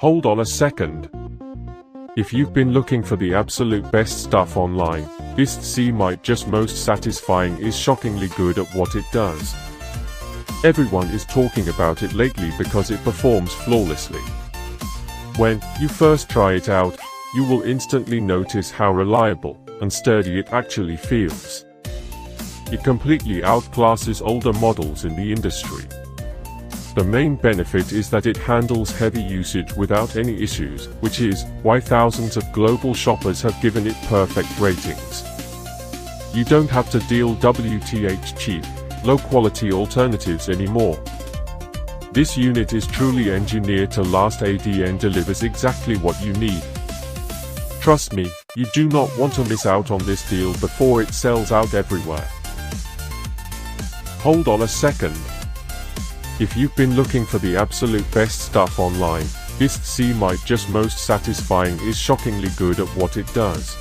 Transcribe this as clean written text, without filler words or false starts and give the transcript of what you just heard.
Hold on a second. If you've been looking for the absolute best stuff online, List C might just most satisfying is shockingly good at what it does. Everyone is talking about it lately because it performs flawlessly. When you first try it out, you will instantly notice how reliable and sturdy it actually feels. It completely outclasses older models in the industry. The main benefit is that it handles heavy usage without any issues, which is why thousands of global shoppers have given it perfect ratings. You don't have to deal WTH cheap, low-quality alternatives anymore. This unit is truly engineered to last and delivers exactly what you need. Trust me, you do not want to miss out on this deal before it sells out everywhere. Hold on a second. If you've been looking for the absolute best stuff online, List C might just most satisfying is shockingly good at what it does.